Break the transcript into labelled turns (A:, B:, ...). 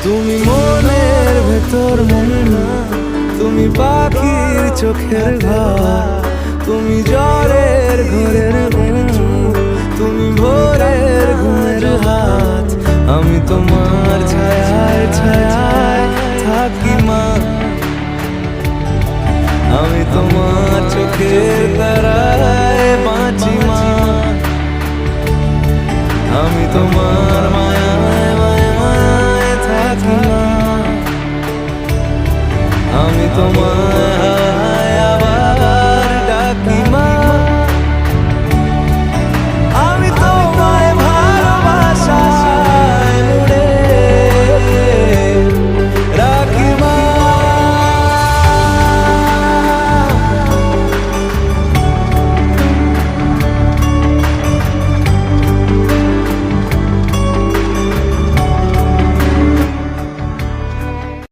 A: তুমি মনের ভেতর ময়না, তুমি পাখির চোখের ঘর, তুমি জ্বরের ঘরের ঘুম, তুমি ভোরের ঘুমের হাত। আমি তোমার ছায়ায় ছায়ায় থাকি মা, আমি তোমার চোখের তারায় বাঁচি মা, আমি তোমার মায়ায় মায়ায় থাকি মা, আমি তোমার